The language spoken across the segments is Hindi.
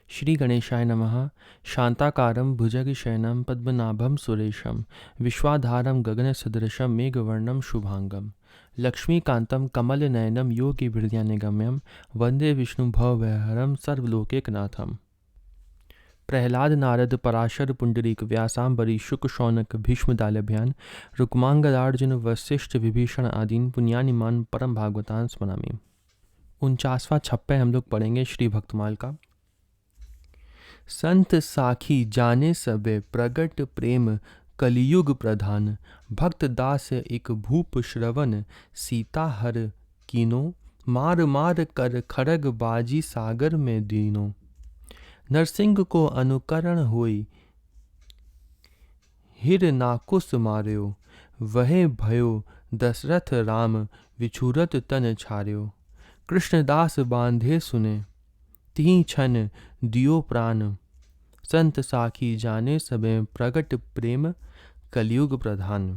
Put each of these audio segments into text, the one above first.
श्री गणेशाय नमः। शांताकारं भुजगशयनं पद्मनाभं सुरेशं विश्वाधारं गगनसदृशं मेघवर्णं शुभांगं लक्ष्मीकान्तं कमलनयनं योगिहृदयानिगम्यं वन्दे विष्णुभवभयहरं सर्वलोकैकनाथम्। प्रहलाद नारद पराशर पुंडरीक व्यासांबरी शुक शौनक भीष्मदालभ्यान रुक्मांगदार्जुन वशिष्ठ विभीषण आदीन पुण्यानिमान परम भागवतान स्मरामि। 49वां छप्पे हम लोग पढ़ेंगे श्री भक्तमाल का। संत साखी जाने सबे प्रगट प्रेम कलियुग प्रधान भक्त दास एक भूप श्रवण सीता हर कीनो मार मार कर खड़ग बाजी सागर में दीनो नरसिंह को अनुकरण होई हिर नाकुस मार्यो वह भयो दशरथ राम विछुरत तन छार्यो कृष्णदास बांधे सुने तीन क्षण दियो प्राण संत साखी जाने सबे प्रगट प्रेम कलयुग प्रधान।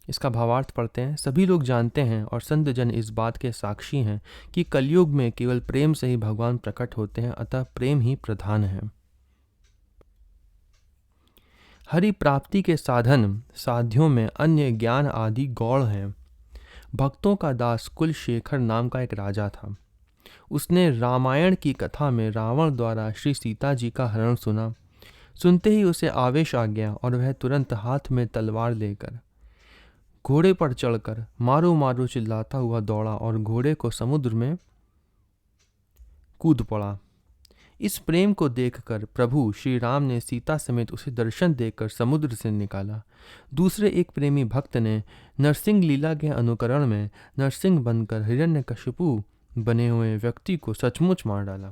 इसका भावार्थ पढ़ते हैं। सभी लोग जानते हैं और संत जन इस बात के साक्षी हैं कि कलयुग में केवल प्रेम से ही भगवान प्रकट होते हैं, अतः प्रेम ही प्रधान है। हरि प्राप्ति के साधन साध्यों में अन्य ज्ञान आदि गौड़ हैं। भक्तों का दास कुलशेखर नाम का एक राजा था। उसने रामायण की कथा में रावण द्वारा श्री सीता जी का हरण सुना। सुनते ही उसे आवेश आ गया और वह तुरंत हाथ में तलवार लेकर घोड़े पर चढ़कर मारो मारो चिल्लाता हुआ दौड़ा और घोड़े को समुद्र में कूद पड़ा। इस प्रेम को देखकर प्रभु श्री राम ने सीता समेत उसे दर्शन देकर समुद्र से निकाला। दूसरे एक प्रेमी भक्त ने नरसिंह लीला के अनुकरण में नरसिंह बनकर हिरण्यकशिपु बने हुए व्यक्ति को सचमुच मार डाला।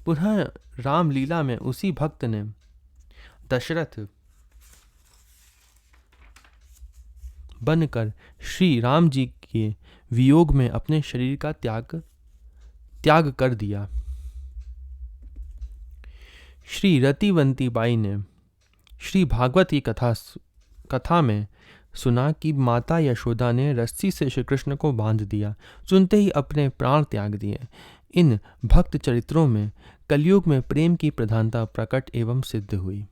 पुनः रामलीला में उसी भक्त ने दशरथ बनकर श्री राम जी के वियोग में अपने शरीर का त्याग कर दिया। श्री रतिवंती बाई ने श्री भागवत की कथा में सुना कि माता यशोदा ने रस्सी से श्री कृष्ण को बांध दिया। सुनते ही अपने प्राण त्याग दिए। इन भक्त चरित्रों में कलयुग में प्रेम की प्रधानता प्रकट एवं सिद्ध हुई।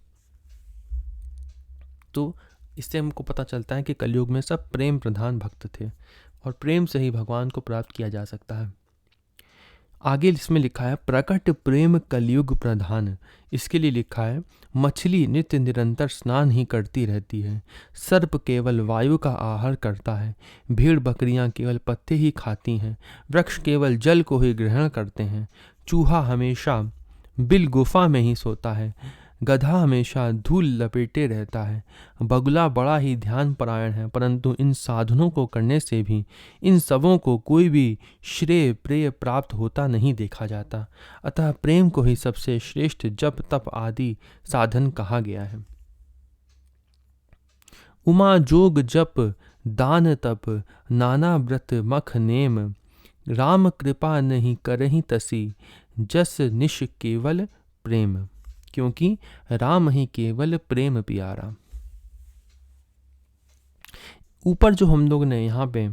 तो इससे हमको पता चलता है कि कलयुग में सब प्रेम प्रधान भक्त थे और प्रेम से ही भगवान को प्राप्त किया जा सकता है। आगे इसमें लिखा है प्रकट प्रेम कलयुग प्रधान। इसके लिए लिखा है मछली नित्य निरंतर स्नान ही करती रहती है, सर्प केवल वायु का आहार करता है, भेड़ बकरियां केवल पत्ते ही खाती हैं, वृक्ष केवल जल को ही ग्रहण करते हैं, चूहा हमेशा बिल गुफा में ही सोता है, गधा हमेशा धूल लपेटे रहता है, बगुला बड़ा ही ध्यान परायण है, परंतु इन साधनों को करने से भी इन सबों को कोई भी श्रेय प्रेय प्राप्त होता नहीं देखा जाता। अतः प्रेम को ही सबसे श्रेष्ठ जप तप आदि साधन कहा गया है। उमा जोग जप दान तप नाना व्रत मख नेम राम कृपा नहीं करही तसी जस निश केवल प्रेम, क्योंकि राम ही केवल प्रेम प्यारा। ऊपर जो हम लोग ने यहाँ पे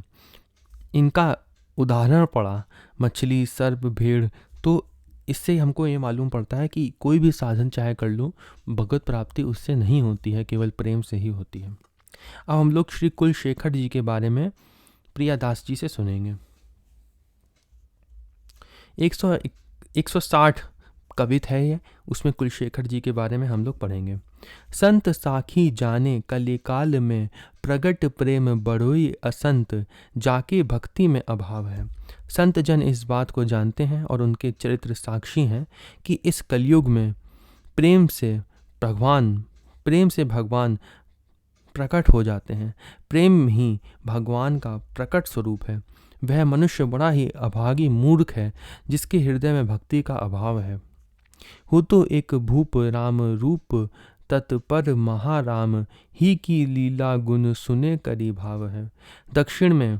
इनका उदाहरण पढ़ा, मछली सर्प भेड़, तो इससे हमको ये मालूम पड़ता है कि कोई भी साधन चाहे कर लो, भगवत प्राप्ति उससे नहीं होती है, केवल प्रेम से ही होती है। अब हम लोग श्री कुलशेखर जी के बारे में प्रियादास जी से सुनेंगे। 160 कवित है ये, उसमें कुलशेखर जी के बारे में हम लोग पढ़ेंगे। संत साखी जाने कलिकाल में प्रगट प्रेम बड़ोई असंत जाके भक्ति में अभाव है। संत जन इस बात को जानते हैं और उनके चरित्र साक्षी हैं कि इस कलयुग में प्रेम से भगवान प्रकट हो जाते हैं। प्रेम ही भगवान का प्रकट स्वरूप है। वह मनुष्य बड़ा ही अभागी मूर्ख है जिसके हृदय में भक्ति का अभाव है। हो तो एक भूप राम रूप तत्पर महाराम ही की लीला गुण सुने करी भाव है। दक्षिण में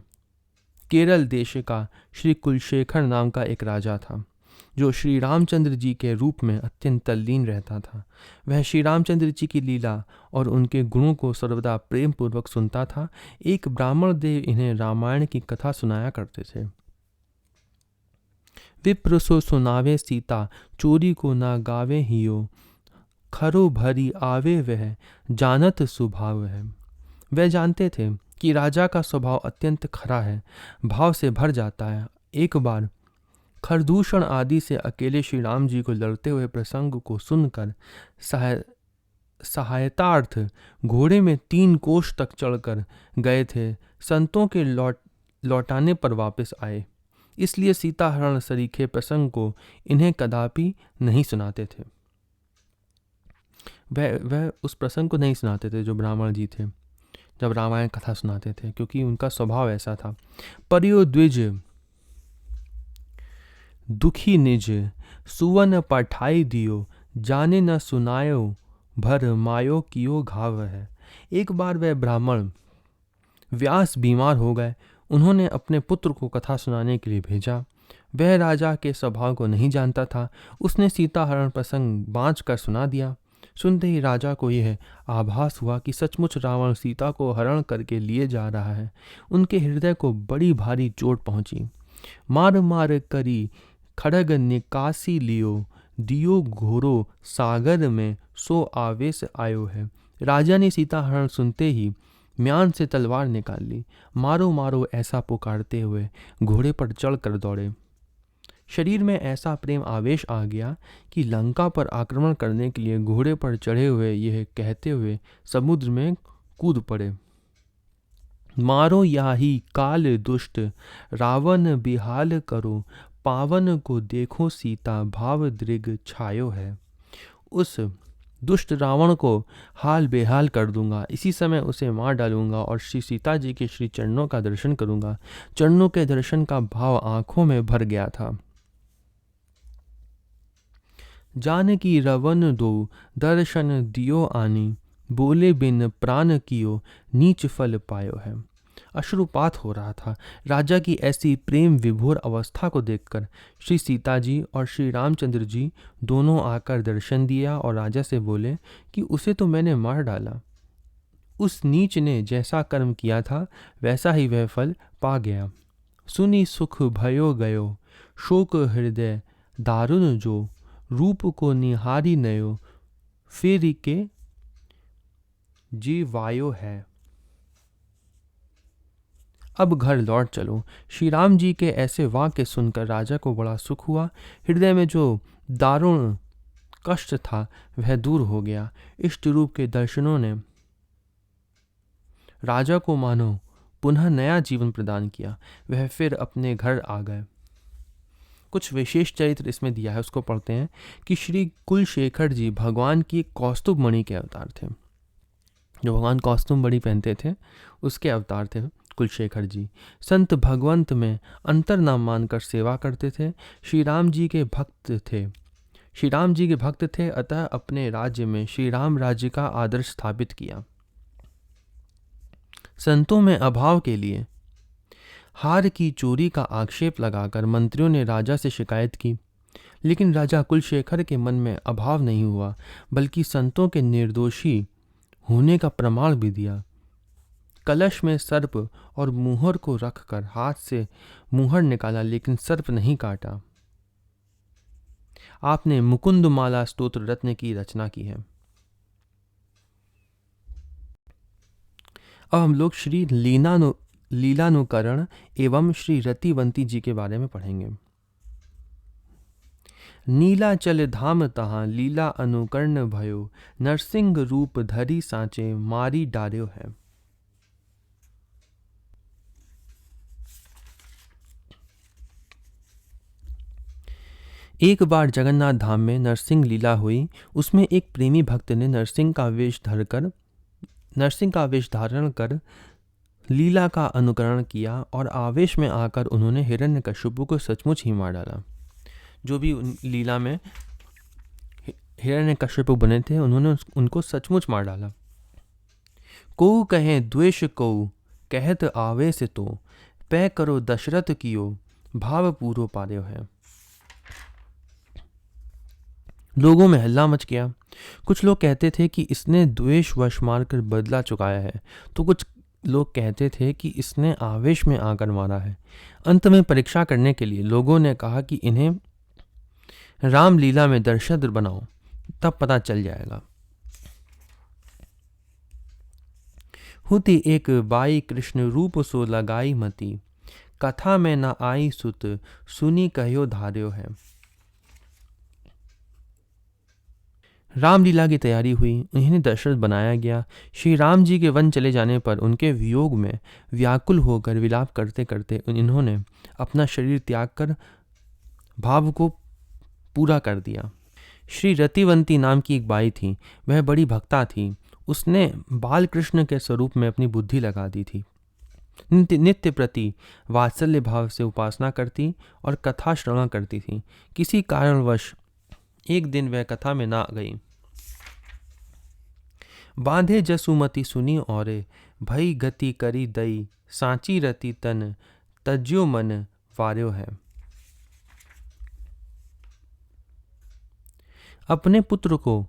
केरल देश का श्री कुलशेखर नाम का एक राजा था जो श्री रामचंद्र जी के रूप में अत्यंत तल्लीन रहता था। वह श्री रामचंद्र जी की लीला और उनके गुणों को सर्वदा प्रेम पूर्वक सुनता था। एक ब्राह्मण देव इन्हें रामायण की कथा सुनाया करते थे। विप्र सो सुनावे सीता, चोरी को ना गावे हियो, खरो भरी आवे वह, जानत स्वभाव है। वह जानते थे कि राजा का स्वभाव अत्यंत खरा है, भाव से भर जाता है। एक बार खरदूषण आदि से अकेले श्री राम जी को लड़ते हुए प्रसंग को सुनकर सहायतार्थ घोड़े में 3 कोस तक चढ़कर गए थे। संतों के लौटाने पर वापस आए, इसलिए सीता हरण सरीखे प्रसंग को इन्हें कदापि नहीं सुनाते थे। वह उस प्रसंग को नहीं सुनाते थे जो ब्राह्मण जी थे जब रामायण कथा सुनाते थे, क्योंकि उनका स्वभाव ऐसा था। परियो द्विज दुखी निज, सुवन पठाई दियो, जाने न सुनायो, भर मायो कियो घाव है। एक बार वह ब्राह्मण व्यास बीमार हो गए। उन्होंने अपने पुत्र को कथा सुनाने के लिए भेजा। वह राजा के स्वभाव को नहीं जानता था। उसने सीता हरण प्रसंग बाँच कर सुना दिया। सुनते ही राजा को यह आभास हुआ कि सचमुच रावण सीता को हरण करके लिए जा रहा है। उनके हृदय को बड़ी भारी चोट पहुंची। मार मार करी खड़ग निकासी लियो, दियो घोरो सागर में, सो आवेश आयो है। राजा ने सीता हरण सुनते ही म्यान से तलवार निकाल ली। मारो मारो ऐसा पुकारते हुए घोड़े पर चढ़कर दौड़े। शरीर में ऐसा प्रेम आवेश आ गया कि लंका पर आक्रमण करने के लिए घोड़े पर चढ़े हुए यह कहते हुए समुद्र में कूद पड़े। मारो याही काल दुष्ट, रावण बिहाल करो, पावन को देखो सीता, भाव दृग छायो है। उस दुष्ट रावण को हाल बेहाल कर दूंगा, इसी समय उसे मार डालूंगा और श्री सीता जी के श्री चरणों का दर्शन करूंगा। चरणों के दर्शन का भाव आंखों में भर गया था। जानकी रवन दो, दर्शन दियो आनी, बोले बिन प्राण कियो, नीच फल पायो है। अश्रुपात हो रहा था। राजा की ऐसी प्रेम विभोर अवस्था को देखकर श्री सीता जी और श्री रामचंद्र जी दोनों आकर दर्शन दिया और राजा से बोले कि उसे तो मैंने मार डाला। उस नीच ने जैसा कर्म किया था वैसा ही वह फल पा गया। सुनी सुख भयो गयो, शोक हृदय दारुण जो, रूप को निहारी नयो, फिर के जीवायो है। अब घर लौट चलो। श्री राम जी के ऐसे वाक्य सुनकर राजा को बड़ा सुख हुआ। हृदय में जो दारुण कष्ट था वह दूर हो गया। इष्ट रूप के दर्शनों ने राजा को मानो पुनः नया जीवन प्रदान किया। वह फिर अपने घर आ गए। कुछ विशेष चरित्र इसमें दिया है, उसको पढ़ते हैं कि श्री कुलशेखर जी भगवान की कौस्तुभ मणि के अवतार थे। जो भगवान कौस्तुभ मणि पहनते थे उसके अवतार थे कुलशेखर जी। संत भगवंत में अंतर नाम मानकर सेवा करते थे। श्री राम जी के भक्त थे, अतः अपने राज्य में श्री राम राज्य का आदर्श स्थापित किया। संतों में अभाव के लिए हार की चोरी का आक्षेप लगाकर मंत्रियों ने राजा से शिकायत की, लेकिन राजा कुलशेखर के मन में अभाव नहीं हुआ, बल्कि संतों के निर्दोषी होने का प्रमाण भी दिया। कलश में सर्प और मुहर को रखकर हाथ से मुहर निकाला, लेकिन सर्प नहीं काटा। आपने मुकुंद माला स्तोत्र रत्न की रचना की है। अब हम लोग श्री लीलानुकरण एवं श्री रतिवंती जी के बारे में पढ़ेंगे। नीलाचल धाम तहाँ लीला अनुकर्ण भयो, नरसिंह रूप धरी सांचे मारी डार्यो है। एक बार जगन्नाथ धाम में नरसिंह लीला हुई। उसमें एक प्रेमी भक्त ने नरसिंह का वेश धारण कर लीला का अनुकरण किया और आवेश में आकर उन्होंने हिरण्यकश्यप को सचमुच ही मार डाला। जो भी लीला में हिरण्यकश्यप बने थे उन्होंने उनको सचमुच मार डाला। को कहे द्वेष को कहत आवेश तो, पै करो दशरथ कियो, भाव पूरो पार्यो है। लोगों में हल्ला मच गया। कुछ लोग कहते थे कि इसने द्वेष वश मारकर बदला चुकाया है, तो कुछ लोग कहते थे कि इसने आवेश में आकर मारा है। अंत में परीक्षा करने के लिए लोगों ने कहा कि इन्हें रामलीला में दर्शक बनाओ, तब पता चल जाएगा। हुति एक बाई कृष्ण रूप सो लगाई मती, कथा में न आई सुत सुनी कहो धार्यो है। रामलीला की तैयारी हुई, उन्हें दशरथ बनाया गया। श्री राम जी के वन चले जाने पर उनके वियोग में व्याकुल होकर विलाप करते करते इन्होंने अपना शरीर त्याग कर भाव को पूरा कर दिया। श्री रतिवंती नाम की एक बाई थी, वह बड़ी भक्ता थी। उसने बाल कृष्ण के स्वरूप में अपनी बुद्धि लगा दी थी। नित्य प्रति वात्सल्य भाव से उपासना करती और कथा श्रवण करती थी। किसी कारणवश एक दिन वह कथा में ना गई। बांधे जसुमति सुनी औरे, भई गति करी दई, सांची रति तन तज्यो मन वार्यो है। अपने पुत्र को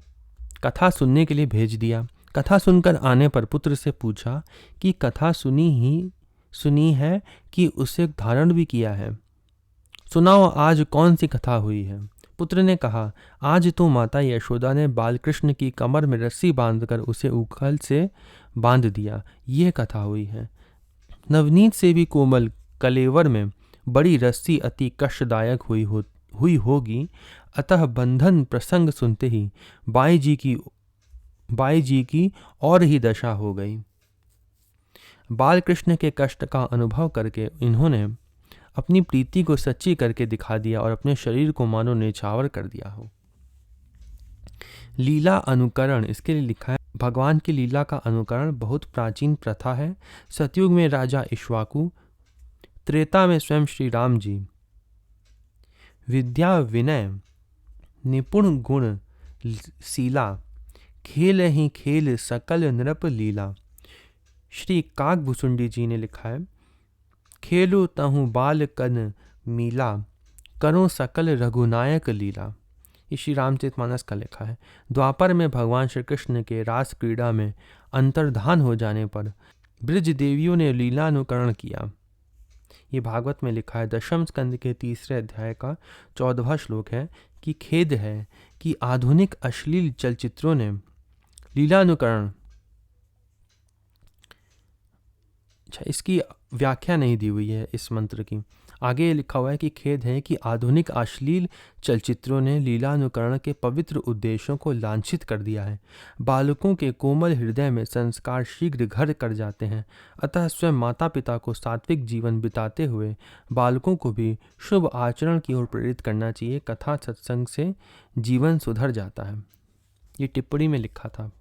कथा सुनने के लिए भेज दिया। कथा सुनकर आने पर पुत्र से पूछा कि कथा सुनी है कि उसे धारण भी किया है, सुनाओ आज कौन सी कथा हुई है। पुत्र ने कहा, आज तो माता यशोदा ने बालकृष्ण की कमर में रस्सी बांधकर उसे उखल से बांध दिया, ये कथा हुई है। नवनीत से भी कोमल कलेवर में बड़ी रस्सी अति कष्टदायक हुई होगी, अतः बंधन प्रसंग सुनते ही बाई जी की और ही दशा हो गई। बालकृष्ण के कष्ट का अनुभव करके इन्होंने अपनी प्रीति को सच्ची करके दिखा दिया और अपने शरीर को मानो नेछावर कर दिया हो। लीला अनुकरण, इसके लिए लिखा है, भगवान की लीला का अनुकरण बहुत प्राचीन प्रथा है। सतयुग में राजा इक्ष्वाकु, त्रेता में स्वयं श्री राम जी विद्या विनय निपुण गुण शीला, खेल ही खेल सकल नृप लीला। श्री काकभुसुंडी जी ने लिखा है, खेलु तहु बाल कन मीला, करो सकल रघुनायक लीला। ये श्री रामचरितमानस का लिखा है। द्वापर में भगवान श्री कृष्ण के रास क्रीड़ा में अंतर्धान हो जाने पर ब्रज देवियों ने लीला अनुकरण किया। ये भागवत में लिखा है। दशम स्कंद के 3 अध्याय का 14वां श्लोक है कि खेद है कि आधुनिक अश्लील चलचित्रों ने लीला अनुकरण, इसकी व्याख्या नहीं दी हुई है इस मंत्र की। आगे लिखा हुआ है कि खेद है कि आधुनिक अश्लील चलचित्रों ने लीला अनुकरण के पवित्र उद्देश्यों को लांछित कर दिया है। बालकों के कोमल हृदय में संस्कार शीघ्र घर कर जाते हैं, अतः स्वयं माता पिता को सात्विक जीवन बिताते हुए बालकों को भी शुभ आचरण की ओर प्रेरित करना चाहिए। कथा सत्संग से जीवन सुधर जाता है। ये टिप्पणी में लिखा था।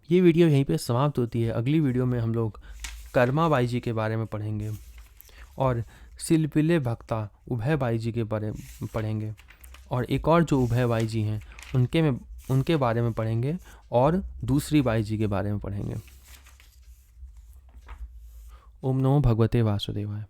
ये वीडियो यहीं पे समाप्त होती है। अगली वीडियो में हम लोग कर्मा बाई जी के बारे में पढ़ेंगे और सिलपिले भक्ता उभय बाई जी के बारे में पढ़ेंगे, और एक और जो उभय बाई जी हैं उनके बारे में पढ़ेंगे, और दूसरी बाई जी के बारे में पढ़ेंगे। ओम नमो भगवते वासुदेवाय।